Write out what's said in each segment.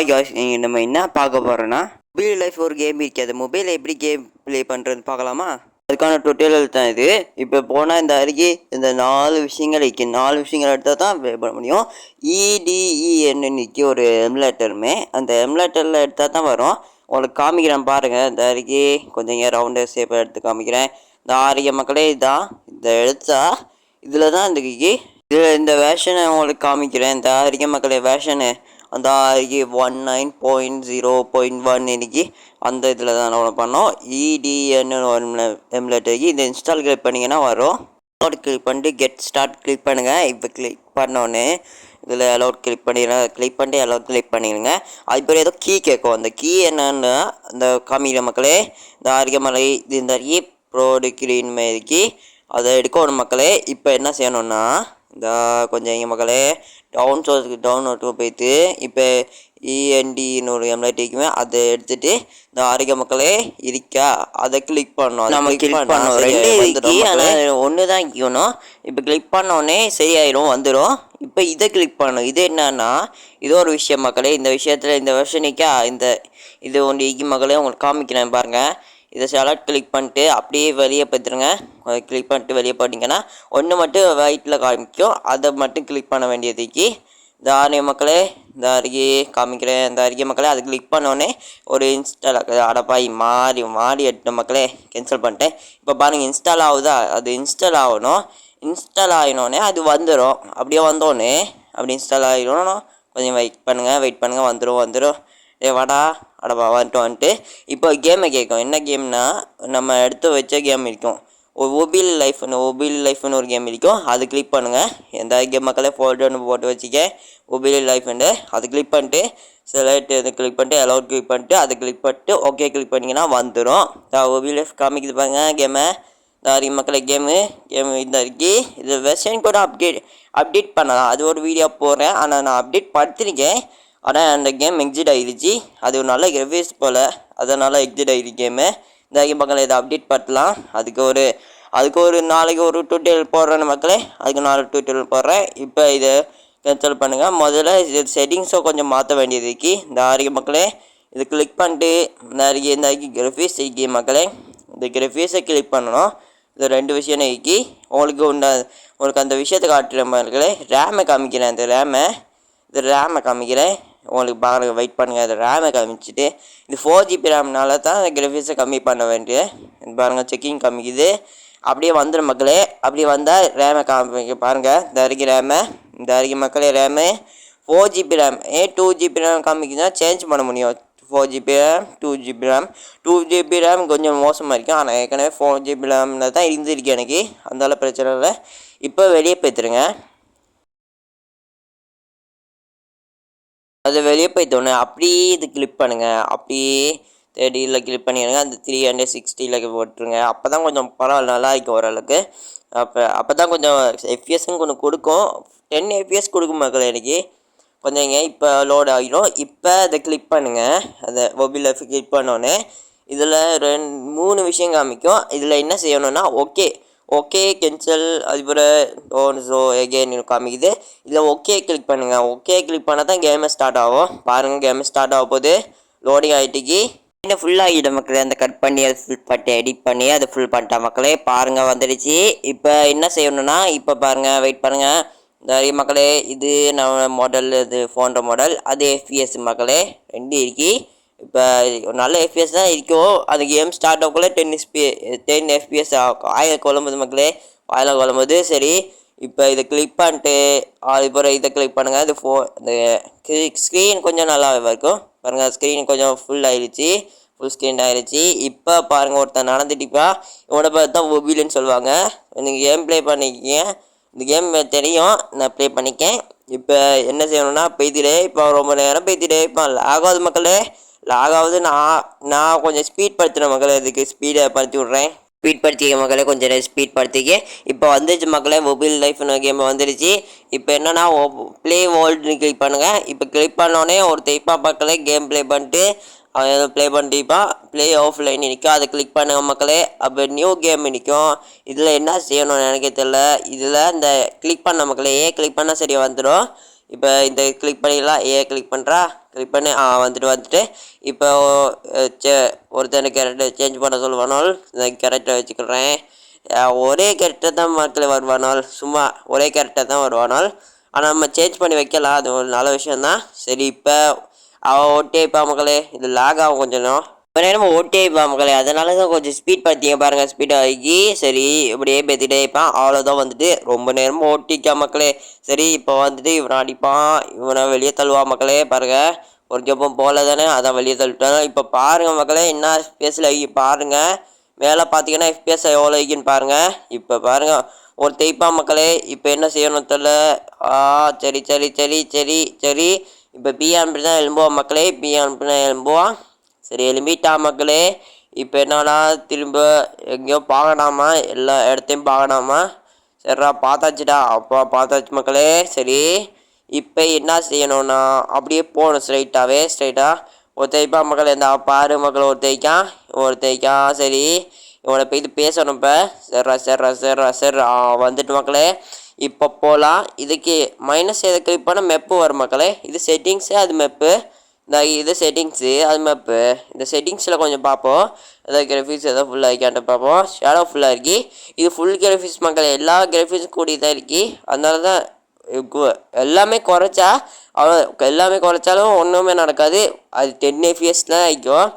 Hi guys, நீங்கள் நம்ம என்ன பார்க்க போகிறோன்னா மொபைல் லைஃப் ஒரு கேம் இருக்குது. அது மொபைலில் எப்படி கேம் ப்ளே பண்ணுறது பார்க்கலாமா? அதுக்கான டுட்டோரியல் தான் இது. இப்போ போனால் இந்த அருகே இந்த 4 விஷயங்கள் இருக்குது. 4 விஷயங்கள் எடுத்தால் தான் ப்ளே பண்ண முடியும். EDENNக்கு ஒரு எம்லேட்டருமே அந்த எம்லேட்டரில் எடுத்தால் தான் வரும். உங்களுக்கு காமிக்கிறேன் பாருங்கள். இந்த அருகே கொஞ்சம் ரவுண்டு ஷேப்பாக எடுத்து காமிக்கிறேன். இந்த ஆரிய மக்களே இதுதான். இதை எடுத்தா இதில் தான் இந்த வேர்ஷனை உங்களுக்கு காமிக்கிறேன். இந்த ஆரிய மக்களே வேர்ஷனு அந்த 19.0.1 இன்னைக்கு அந்த இதில் தான் நம்ம பண்ணோம். EDN எம்லேட்டருக்கு இதை இன்ஸ்டால் கிளிக் பண்ணிங்கன்னா வரும். அலோட் கிளிக் பண்ணிட்டு கெட் ஸ்டார்ட் கிளிக் பண்ணுங்கள். இப்போ கிளிக் பண்ணோன்னே இதில் அலோட் கிளிக் பண்ணிட்டு அலோட் கிளிக் பண்ணிடுங்க. அதுக்கப்புறம் ஏதோ கீ கேட்கும். அந்த கீ என்னன்னு அந்த காமிக்கிற மக்களே இந்த ஆரியமலை இந்த ப்ரோடு கிரீன் மாரிக்கு அதை எடுக்கணும் மக்களே. இப்போ என்ன செய்யணும்னா இந்த கொஞ்சம் எங்கள் மக்களே டவுன்லோடுக்கு போய்ட்டு இப்போ ENDன்னு ஒரு எம்லேட்டுக்குமே அதை எடுத்துகிட்டு இந்த ஆரோக்கிய மக்களே இருக்கா அதை கிளிக் பண்ணோம். நம்ம கிளிக் பண்ணோம். 2 இருக்கு, ஆனால் 1 தான் இருக்கணும். இப்போ கிளிக் பண்ணோடனே சரியாயிடும், வந்துடும். இப்போ இதை கிளிக் பண்ணணும். இது என்னன்னா இது ஒரு விஷயம் மக்களே. இந்த விஷயத்தில் இந்த வெர்ஷனிக்கா இது ஒன்று இக்கி மக்களே உங்களுக்கு காமிக்கிறேன் பாருங்கள். இதை செலக்ட் கிளிக் பண்ணிட்டு அப்படியே வெளியே பார்த்துருங்க. கிளிக் பண்ணிட்டு வெளியே போட்டிங்கன்னா ஒன்று மட்டும் ரைட்டில் காமிக்கும். அதை மட்டும் கிளிக் பண்ண வேண்டியதுக்கு இந்த ஆரிய மக்களே இந்த அருகே காமிக்கிறேன். இந்த அருகே மக்களே அது கிளிக் பண்ணோடனே ஒரு இன்ஸ்டால் அடப்பாய் மாறி எடுத்த மக்களே கேன்சல் பண்ணிட்டேன். இப்போ பாருங்கள் இன்ஸ்டால் ஆகுதா? அது இன்ஸ்டால் ஆகணும். இன்ஸ்டால் ஆகினோடனே அது வந்துடும். அப்படியே வந்தோடனே அப்படி இன்ஸ்டால் ஆகிடணும். கொஞ்சம் வெயிட் பண்ணுங்கள் வந்துடும். வாடா அடப்பா வந்துட்டு இப்போ கேமை கேட்கும். என்ன கேம்னா நம்ம எடுத்து வச்ச கேம் இருக்கும். மொபைல் லைஃப்னு ஒரு கேம் இருக்கும். அது கிளிக் பண்ணுங்கள். எந்த கேம் மக்களே ஃபோல்டர்னு போட்டு வச்சுக்க மொபைல் லைஃப்னு அது கிளிக் பண்ணிட்டு செலக்ட் இதை கிளிக் பண்ணிட்டு அலோட் கிளிக் பண்ணிட்டு அதை கிளிக் பண்ணிட்டு ஓகே கிளிக் பண்ணிங்கன்னா வந்துடும். மொபைல் லைஃப் காமிக்குது பாருங்க கேமை. இந்த மக்களை கேமு இந்த இருக்கு. இது வெர்ஷன் கூட அப்டேட் பண்ணலாம். அது ஒரு வீடியோ போடுறேன். ஆனால் நான் அப்டேட் படுத்திருக்கேன். ஆனால் அந்த கேம் எக்ஸிட் ஆகிடுச்சு. அது ஒரு நல்ல ரிவ்யூஸ் போல், அதனால் எக்ஸிட் ஆகிடுச்சு கேமு. இந்த மக்களே இதை அப்டேட் பண்ணலாம். அதுக்கு ஒரு நாளைக்கு ஒரு டுட்டோரியல் போடுறேன் மக்களே. அதுக்கு 4 டுட்டோரியல் போடுறேன். இப்போ இதை கேன்சல் பண்ணுங்கள். முதல்ல இது செட்டிங்ஸை கொஞ்சம் மாற்ற வேண்டியது இருக்குது. இந்த ஆரிய மக்களே இது கிளிக் பண்ணிட்டு இந்த கிராஃபிக்ஸ் இருக்கு மக்களே. இந்த கிராஃபிக்ஸை கிளிக் பண்ணணும். இது 2 விஷயம் இருக்கு. உங்களுக்கு அந்த விஷயத்தை காட்டுற மக்களே. ரேமை காமிக்கிறேன். இந்த ரேமை காமிக்கிறேன் உங்களுக்கு பாருங்கள். வெயிட் பண்ணுங்கள். அது ரேமை காமிச்சிட்டு இது 4GB ரேம்னால தான் கிராஃபிக்ஸை கம்மி பண்ண வேண்டிய பாருங்கள். செக்கிங் காமிக்குது. அப்படியே வந்துடும் மக்களே. அப்படி வந்தால் ரேமை காமிக்க பாருங்கள். இந்த அருகே மக்களே RAM 4GB RAM 2GB RAM காமிக்குதுன்னா சேஞ்ச் பண்ண முடியும். 4GB ரேம் 2GB ரேம் கொஞ்சம் மோசமாக இருக்கும். ஆனால் ஏற்கனவே 4GB ரேமில் தான் இருந்துருக்கு எனக்கு. அதனால பிரச்சனை இல்லை. இப்போ வெளியே போய்த்துருங்க. அது வெளியே போய்த்தோன்னே அப்படியே இது கிளிக் பண்ணுங்கள். அப்படியே 30 கிளிக் பண்ணிடுங்க. அந்த 360 போட்டுருங்க. அப்போ தான் கொஞ்சம் பரவாயில்ல, நல்லா இருக்கும் ஓரளவுக்கு. அப்போ தான் கொஞ்சம் எஃப்பிஎஸ்ஸும் கொஞ்சம் கொடுக்கும். 10 FPS கொடுக்கும் மக்கள் எனக்கு கொஞ்சம். இப்போ லோட் ஆகிடும். இப்போ அதை கிளிக் பண்ணுங்கள். அதை மொபைல் லைஃப் கிளிக் பண்ணோன்னே இதில் 3 விஷயம் காமிக்கும். இதில் என்ன செய்யணும்னா ஓகே கேன்சல் அதுக்கப்புறம் எகெயின் காமிக்குது. இதில் ஓகே கிளிக் பண்ணுங்கள். ஓகே கிளிக் பண்ணால் தான் கேமே ஸ்டார்ட் ஆகும். பாருங்கள் கேமே ஸ்டார்ட் ஆக போகுது. லோடிங் ஆகிட்டுக்கு இன்னும் ஃபுல்லாகிடும் மக்களே. அந்த கட் பண்ணி அதை ஃபுல் பண்ணிட்டு எடிட் பண்ணி அதை ஃபுல் பண்ணிட்டா மக்களே. பாருங்கள் வந்துடுச்சு. இப்போ என்ன செய்யணும்னா இப்போ பாருங்கள் வெயிட் பண்ணுங்கள். இந்த மக்களே இது நம்ம மாடல், இது ஃபோன்ற மாடல், அது FPS மக்களே 2 இருக்கு. இப்போ நல்ல FPS தான் இருக்கும். அது கேம் ஸ்டார்ட் ஆகக்குள்ள 10 FPS ஆயில் குழம்புது மக்களே. ஆயில் குழம்புது. சரி இப்போ இதை கிளிக் பண்ணிட்டு அதுக்கப்புறம் இதை கிளிக் பண்ணுங்கள். இது இந்த ஸ்க்ரீன் கொஞ்சம் நல்லா இருக்கும் பாருங்கள். ஸ்க்ரீன் கொஞ்சம் ஃபுல் ஸ்க்ரீன் ஆயிடுச்சு. இப்போ பாருங்கள் ஒருத்தன் நடந்துட்டுப்பா. இவனை பார்த்து தான் மொபைல்னு சொல்லுவாங்க. நீங்கள் கேம் ப்ளே பண்ணிக்கிங்க. இந்த கேம் தெரியும், நான் ப்ளே பண்ணிக்கேன். இப்போ என்ன செய்யணும்னா இப்போ ரொம்ப நேரம் இப்போ லாகாவது மக்களே. லாகாவது நான் கொஞ்சம் ஸ்பீட் படுத்துகிறேன் மக்களே. இதுக்கு ஸ்பீடை படுத்தி விட்றேன். ஸ்பீட் படுத்திக்க மக்களே. கொஞ்சம் ஸ்பீட் படுத்திக்க. இப்போ வந்துடுச்சு மக்களே. மொபைல் லைஃப்னு கேம் வந்துடுச்சு. இப்போ என்னென்னா ப்ளே வேர்ல்டுன்னு கிளிக் பண்ணுங்கள். இப்போ கிளிக் பண்ணோடனே ஒரு தைப்பா மக்களே கேம் ப்ளே பண்ணிட்டு ப்ளே பண்ணிட்டுப்பா ப்ளே ஆஃப்லைன் நிற்கும். அதை கிளிக் பண்ணுங்கள் மக்களே. அப்போ நியூ கேம் நிற்கும். இதில் என்ன செய்யணும்னு எனக்கே தெரியல. இதில் இந்த கிளிக் பண்ண மக்களே கிளிக் பண்ணால் சரியாக வந்துடும். இப்போ இந்த கிளிக் பண்ணிடலாம். கிளிக் பண்ணுறா, கிளிக் பண்ணி வந்துட்டு இப்போ ஒருத்தனை கேரக்டர் சேஞ்ச் பண்ண சொல்லுவானால் இந்த கேரக்டரை வச்சுக்கிறேன். ஒரே கேரக்டர் தான் மக்களே வருவானால், சும்மா ஒரே கேரக்டர் தான் வருவானால். ஆனால் நம்ம சேஞ்ச் பண்ணி வைக்கலாம், அது ஒரு நல்ல விஷயந்தான். சரி இப்போ அவள் ஓட்டிப்பா மக்களே, இது லாக் ஆகும் கொஞ்சம் இப்போ நேரம் ஓட்டிப்பா மக்களே, அதனால தான் கொஞ்சம் ஸ்பீட் பார்த்தீங்க பாருங்கள், ஸ்பீட் ஆகி சரி இப்படியே பேத்திட்டே இருப்பான். அவ்வளோதான் வந்துட்டு ரொம்ப நேரமும் ஓட்டிக்கா மக்களே. சரி இப்போ வந்துட்டு இவனை அடிப்பான், இவனை வெளியே தள்ளுவா மக்களே. பாருங்கள் ஒரு ஜப்பம் போல தானே, அதான் வெளியே தள்ளிட்டாங்க. இப்போ பாருங்கள் மக்களே என்ன ஸ்பேஸில் பாருங்கள், மேலே பார்த்தீங்கன்னா எஃபிஎஸ் எவ்வளோ இருக்குன்னு பாருங்கள். இப்போ பாருங்கள் ஒரு தேய்ப்பா மக்களே. இப்போ என்ன செய்யணும் தெரியல. சரி சரி சரி சரி சரி இப்போ பி அனுப்பி தான் எழும்புவான் மக்களே, பி அனுப்பி தான் எழும்புவான். சரி எழும்பிட்டா மக்களே. இப்போ என்னன்னா திரும்ப எங்கேயோ பார்க்கணாமா, எல்லா இடத்தையும் பார்க்கணாமா. சரிடா பார்த்தாச்சுடா, அப்பா பார்த்தாச்சு மக்களே. சரி இப்போ என்ன செய்யணும்னா அப்படியே போகணும் ஸ்ட்ரைட்டாக ஒரு தைப்பா மக்கள் எந்த பாரு மக்கள் ஒரு தைக்கான். சரி இவனை போய் இது பேசணும். இப்போ சர்ரா வந்துட்டு மக்களே. இப்போ போகலாம். இதுக்கு மைனஸ் எதை கிளிக் பண்ணால் மெப்பு வரும் மக்களே. இது செட்டிங்ஸு, அது மெப்பு. இது செட்டிங்ஸு, அது மெப்பு. இந்த செட்டிங்ஸில் கொஞ்சம் பார்ப்போம். ஏதாவது கிராஃபிக்ஸ் ஏதோ ஃபுல்லாக இருக்கான்ட்டு பார்ப்போம். ஷேடோ ஃபுல்லாக இருக்கி. இது ஃபுல் கிராஃபிக்ஸ் மக்கள், எல்லா கிராஃபிக்ஸும் கூடி தான் இருக்கி. அதனால தான் எல்லாமே குறைச்சா எல்லாமே குறைச்சாலும் ஒன்றுமே நடக்காது. அது 10 FPS தான் ஆகிக்கும்.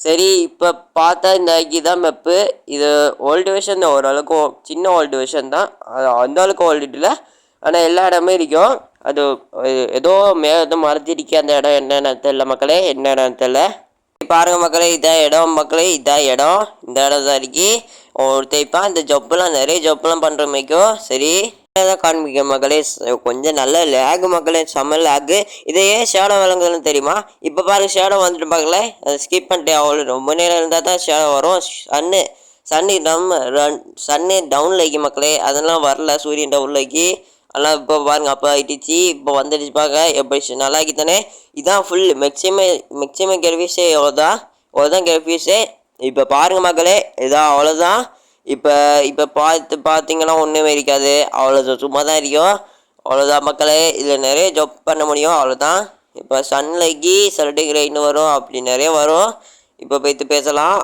சரி இப்போ பார்த்தா இந்த இதுதான் மெப்பு. இது ஓல்டு வெர்ஷன் தான், ஓரளவுக்கு சின்ன ஓல்டு வெர்ஷன் தான், அது அந்த அளவுக்கு ஓல்டு இல்லை. ஆனால் எல்லா இடமே இருக்கும். அது ஏதோ எதுவும் மறைஞ்சிருக்கு அந்த இடம், என்னென்னு தெரியல மக்களே, என்ன இடம் தெரியல. பாருங்கள் மக்களே, இதான் இடம் மக்களே, இதான் இடம். இந்த இடம் தான் இருக்கி. ஒரு தைப்பான் இந்த ஜப்பெல்லாம் நிறைய ஜப்பெல்லாம் பண்ணுற மாதிரிக்கும். சரி தான் காண்பிக்க மக்களே. கொஞ்சம் நல்ல லேகு மக்களே, செம்ம லேகு. இதையே ஷேடோ விளங்குதுன்னு தெரியுமா? இப்போ பாருங்க ஷேடோ வந்துட்டு பார்க்கல, அதை ஸ்கிப் பண்ணிட்டு அவ்வளோ ரொம்ப நேரம் இருந்தால் தான் ஷேடோ வரும். சன்னு டவுனில் வைக்கி மக்களே, அதெல்லாம் வரல, சூரியன் டவுனில் வைக்கி. அதெல்லாம் இப்போ பாருங்க அப்போ ஆகிடுச்சு. இப்போ வந்துடுச்சு பார்க்க எப்படி நல்லா ஆக்கித்தானே. இதுதான் ஃபுல் மேக்ஸிமம் கிராஃபிக்ஸே அவ்வளோதான் கிராஃபிக்ஸே. இப்போ பாருங்க மக்களே, இதான் அவ்வளோதான். இப்போ பார்த்தீங்கன்னா ஒன்றுமே இருக்காது, அவ்வளோதான் சும்மா தான் இருக்கும். அவ்வளோதான் மக்களே, இதில் நிறைய ஜப் பண்ண முடியும், அவ்வளோதான். இப்போ சன்லைக்கி சல்டிங் ரெயின் வரும், அப்படி நிறைய வரும். இப்போ போய்த்து பேசலாம்.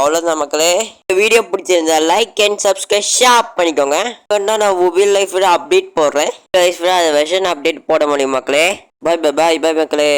அவ்வளோதான் மக்களே. இந்த வீடியோ பிடிச்சிருந்தா லைக் அண்ட் சப்ஸ்கிரைப் ஷேர் பண்ணிக்கோங்க. இப்போ நான் மொபைல் லைஃப்பில் அப்டேட் போடுறேன், லைஃப்பில் அதை வெர்ஷன் அப்டேட் போட முடியும் மக்களே. பாய் மக்களே.